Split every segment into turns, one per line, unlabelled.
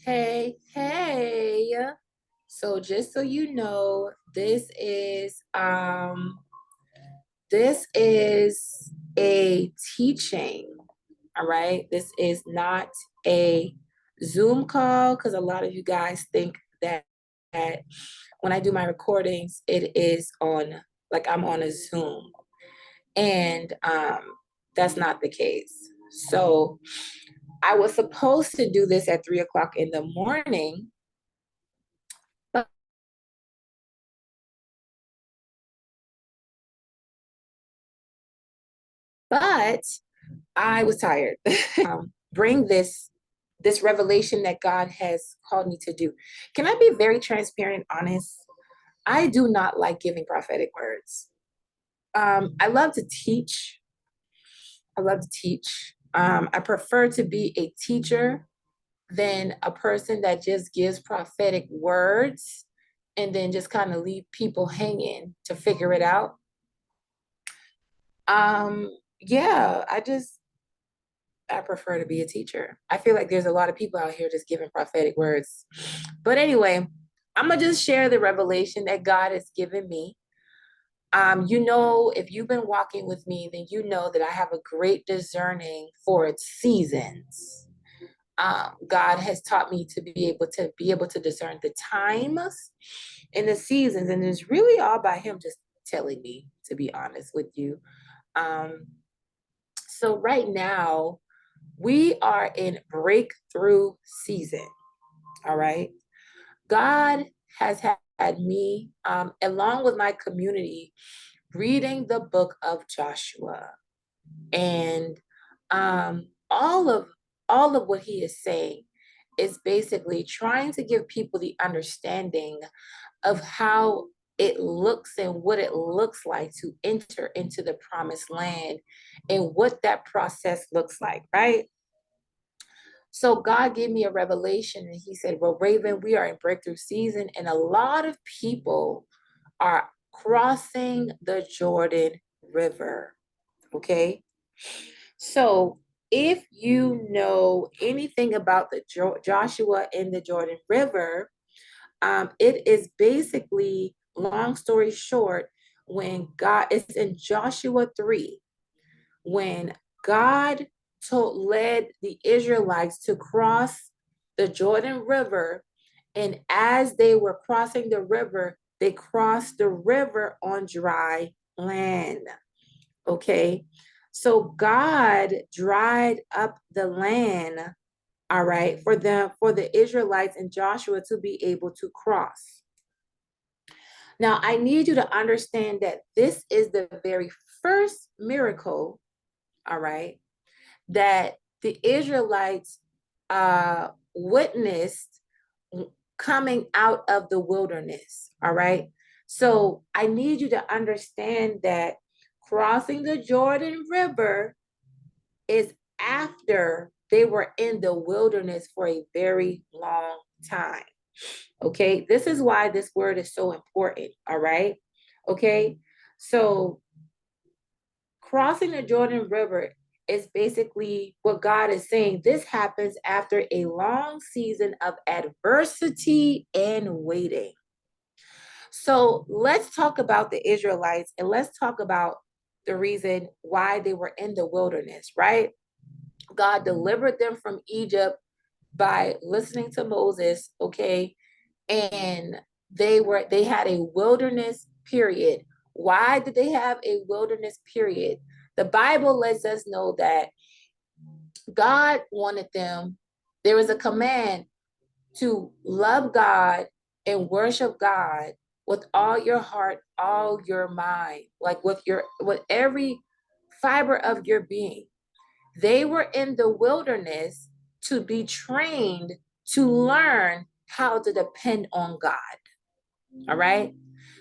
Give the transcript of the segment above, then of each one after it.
Hey, hey. So just so you know, this is a teaching, all right? This is not a Zoom call because a lot of you guys think that when I do my recordings, it is on like I'm on a Zoom. And that's not the case. So I was supposed to do this at 3 o'clock in the morning, but but I was tired. Bring this revelation that God has called me to do. Can I be very transparent and honest? I do not like giving prophetic words. I love to teach. I love to teach. I prefer to be a teacher than a person that just gives prophetic words and then just kind of leave people hanging to figure it out. Um, yeah, I prefer to be a teacher. I feel like there's a lot of people out here just giving prophetic words. But anyway, I'm gonna just share the revelation that God has given me. If you've been walking with me, then you know that I have a great discerning for its seasons. God has taught me to be able to discern the times and the seasons, and it's really all by Him just telling me, to be honest with you. Um, so right now, we are in breakthrough season. All right. God has had me, along with my community, reading the book of Joshua, and all of what he is saying is basically trying to give people the understanding of how it looks and what it looks like to enter into the promised land and what that process looks like, right? So God gave me a revelation and he said, well, Raven, we are in breakthrough season and a lot of people are crossing the Jordan River. Okay. So if you know anything about the Joshua and the Jordan River, it is basically, long story short, when God, it's in Joshua 3, when God led the Israelites to cross the Jordan River. And as they were crossing the river, they crossed the river on dry land. Okay. So God dried up the land, all right, for the Israelites and Joshua to be able to cross. Now, I need you to understand that this is the very first miracle, all right, that the Israelites witnessed coming out of the wilderness. All right. So I need you to understand that crossing the Jordan River is after they were in the wilderness for a very long time. Okay. This is why this word is so important. All right. Okay. So crossing the Jordan River is basically what God is saying. This happens after a long season of adversity and waiting. So let's talk about the Israelites and let's talk about the reason why they were in the wilderness, right? God delivered them from Egypt by listening to Moses, okay? And they had a wilderness period. Why did they have a wilderness period? The Bible lets us know that God wanted them, there was a command to love God and worship God with all your heart, all your mind, like with every fiber of your being. They were in the wilderness to be trained to learn how to depend on God. All right.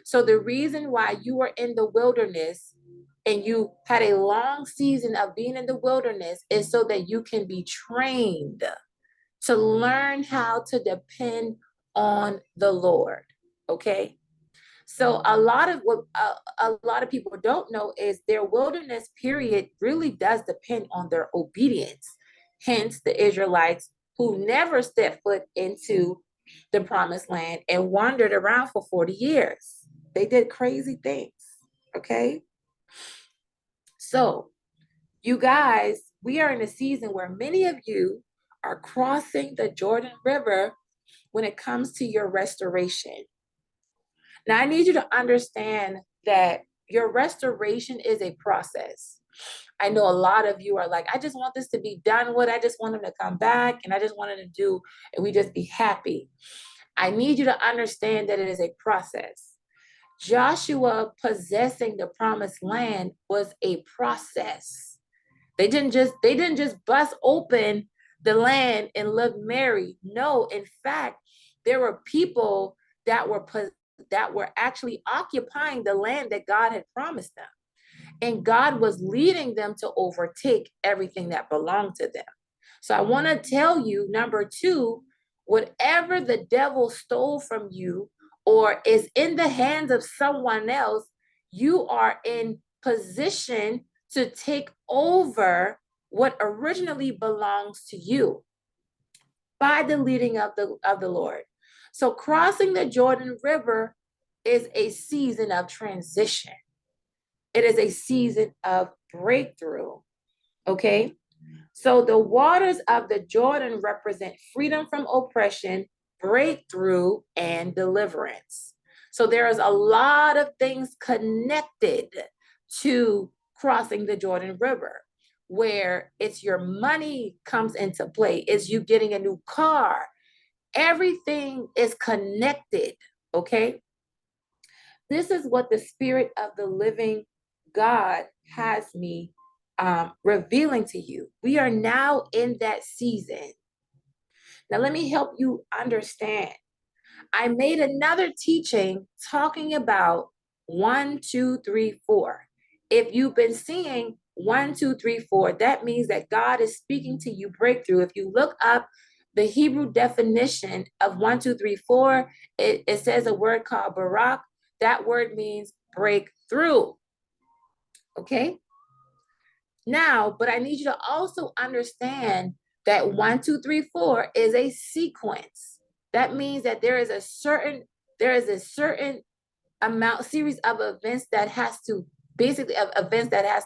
So the reason why you are in the wilderness and you had a long season of being in the wilderness is so that you can be trained to learn how to depend on the Lord. Okay. So a lot of people don't know is their wilderness period really does depend on their obedience. Hence, the Israelites who never stepped foot into the promised land and wandered around for 40 years. They did crazy things. Okay. So, you guys, we are in a season where many of you are crossing the Jordan River when it comes to your restoration. Now, I need you to understand that your restoration is a process. I know a lot of you are like, I just want this to be done with. I just want them to come back and I just want them to do, and we just be happy. I need you to understand that it is a process. Joshua possessing the promised land was a process. They didn't just bust open the land and live merry. No, in fact, there were people that were actually occupying the land that God had promised them. And God was leading them to overtake everything that belonged to them. So I want to tell you, number two, whatever the devil stole from you or is in the hands of someone else, you are in position to take over what originally belongs to you by the leading of the Lord. So crossing the Jordan River is a season of transition. It is a season of breakthrough. Okay. So the waters of the Jordan represent freedom from oppression, breakthrough, and deliverance. So there is a lot of things connected to crossing the Jordan River, where it's your money comes into play, it's you getting a new car. Everything is connected. Okay. This is what the Spirit of the living God has me revealing to you. We are now in that season. Now, let me help you understand. I made another teaching talking about 1, 2, 3, 4. If you've been seeing 1, 2, 3, 4, that means that God is speaking to you breakthrough. If you look up the Hebrew definition of 1, 2, 3, 4, it says a word called barak. That word means breakthrough. Okay. Now, but I need you to also understand that 1, 2, 3, 4 is a sequence. That means that there is a certain series of events that has to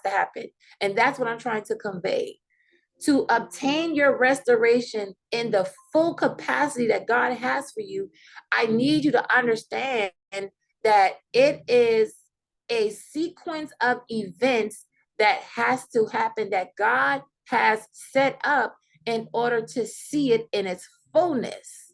happen. And that's what I'm trying to convey. To obtain your restoration in the full capacity that God has for you, I need you to understand that it is a sequence of events that has to happen, that God has set up in order to see it in its fullness.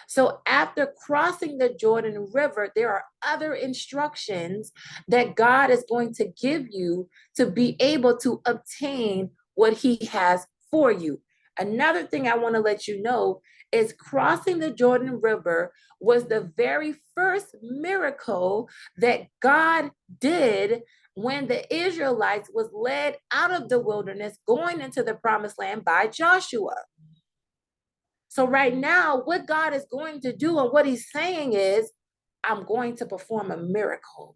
So after crossing the Jordan River, there are other instructions that God is going to give you to be able to obtain what he has for you. Another thing I want to let you know is crossing the Jordan River was the very first miracle that God did when the Israelites was led out of the wilderness going into the promised land by Joshua. So right now, what God is going to do and what he's saying is, I'm going to perform a miracle.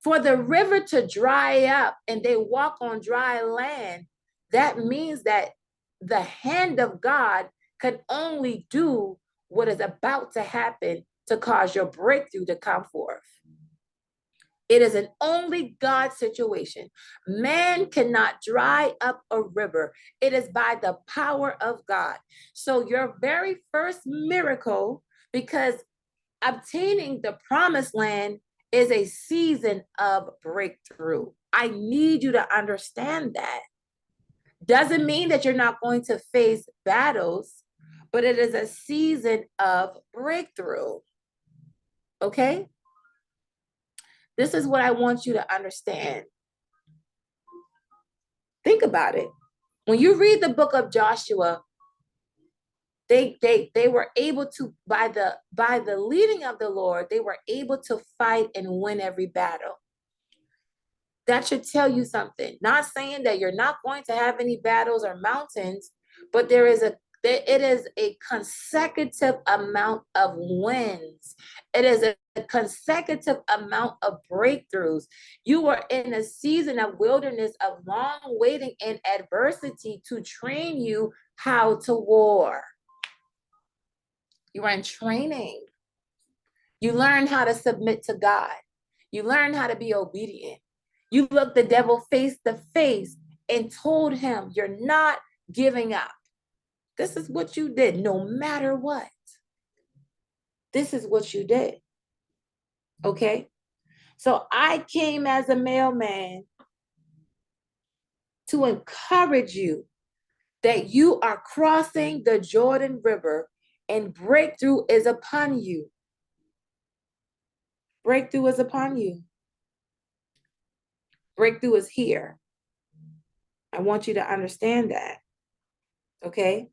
For the river to dry up and they walk on dry land, that means that the hand of God can only do what is about to happen to cause your breakthrough to come forth. It is an only God situation. Man cannot dry up a river. It is by the power of God. So your very first miracle, because obtaining the promised land is a season of breakthrough. I need you to understand that. Doesn't mean that you're not going to face battles, but it is a season of breakthrough. Okay? This is what I want you to understand. Think about it. When you read the book of Joshua, they were able to, by the leading of the Lord, they were able to fight and win every battle. That should tell you something. Not saying that you're not going to have any battles or mountains, but there is that it is a consecutive amount of wins. It is a consecutive amount of breakthroughs. You are in a season of wilderness, of long waiting and adversity to train you how to war. You are in training. You learn how to submit to God. You learn how to be obedient. You looked the devil face to face and told him, you're not giving up. This is what you did, no matter what. This is what you did. Okay? So I came as a mailman to encourage you that you are crossing the Jordan River and breakthrough is upon you. Breakthrough is upon you. Breakthrough is here. I want you to understand that. Okay?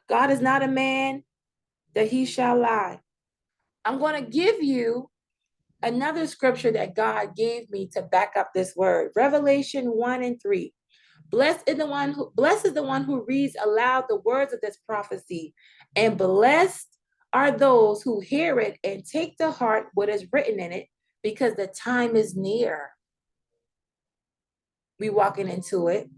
God is not a man that he shall lie. I'm going to give you another scripture that God gave me to back up this word. Revelation 1:3. Blessed is the one who reads aloud the words of this prophecy, and blessed are those who hear it and take to heart what is written in it, because the time is near. We walking into it.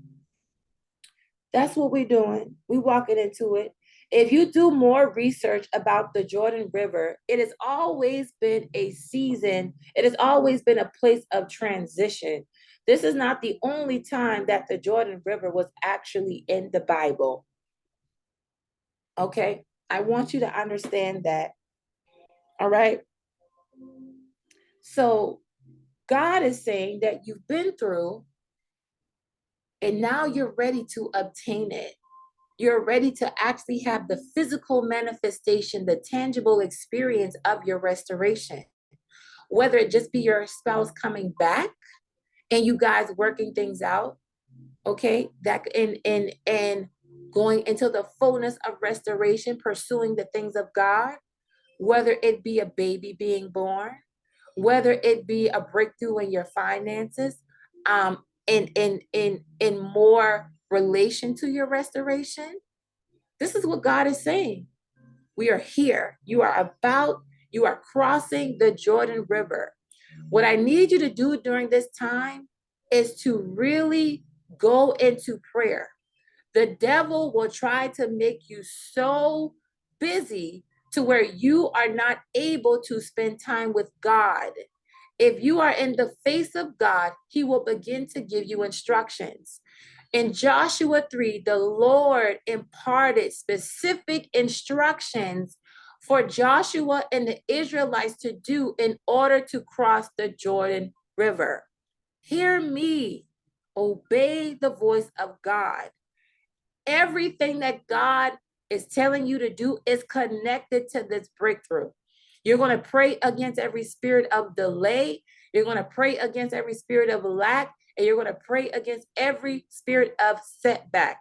That's what we're doing. We walking into it. If you do more research about the Jordan River, it has always been a season. It has always been a place of transition. This is not the only time that the Jordan River was actually in the Bible. Okay? I want you to understand that. All right? So God is saying that you've been through, and now you're ready to obtain it. You're ready to actually have the physical manifestation, the tangible experience of your restoration. Whether it just be your spouse coming back and you guys working things out, okay, that and going into the fullness of restoration, pursuing the things of God, whether it be a baby being born, whether it be a breakthrough in your finances, in more relation to your restoration. This is what God is saying. We are here. You are crossing the Jordan River. What I need you to do during this time is to really go into prayer. The devil will try to make you so busy to where you are not able to spend time with God. If you are in the face of God, he will begin to give you instructions. In Joshua 3, the Lord imparted specific instructions for Joshua and the Israelites to do in order to cross the Jordan River. Hear me, obey the voice of God. Everything that God is telling you to do is connected to this breakthrough. You're going to pray against every spirit of delay. You're going to pray against every spirit of lack, and you're going to pray against every spirit of setback.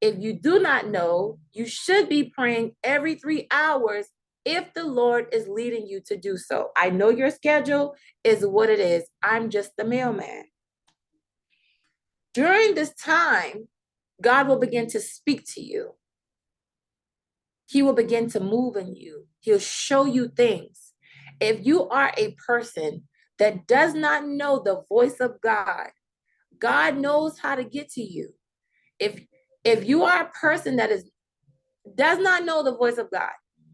If you do not know, you should be praying every 3 hours if the Lord is leading you to do so. I know your schedule is what it is. I'm just the mailman. During this time, God will begin to speak to you. He will begin to move in you. He'll show you things. If you are a person that does not know the voice of God, God knows how to get to you. If you are a person that does not know the voice of God,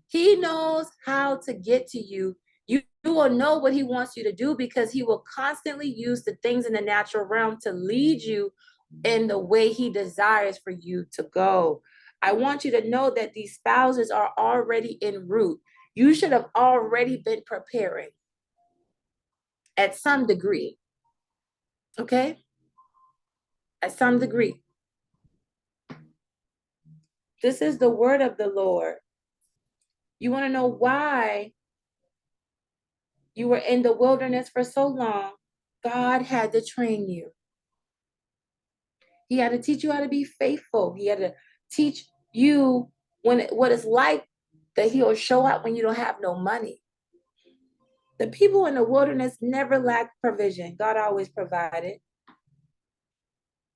he knows how to get to you. You will know what he wants you to do, because he will constantly use the things in the natural realm to lead you in the way he desires for you to go. I want you to know that these spouses are already en route. You should have already been preparing at some degree. Okay? At some degree. This is the word of the Lord. You want to know why you were in the wilderness for so long? God had to train you. He had to teach you how to be faithful. He had to teach you what it's like that he'll show up when you don't have no money. The people in the wilderness never lacked provision. God always provided.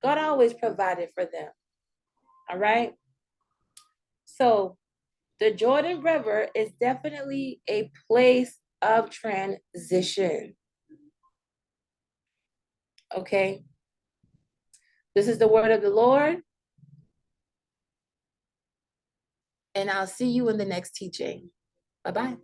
God always provided for them. All right? So the Jordan River is definitely a place of transition. Okay. This is the word of the Lord, and I'll see you in the next teaching. Bye-bye.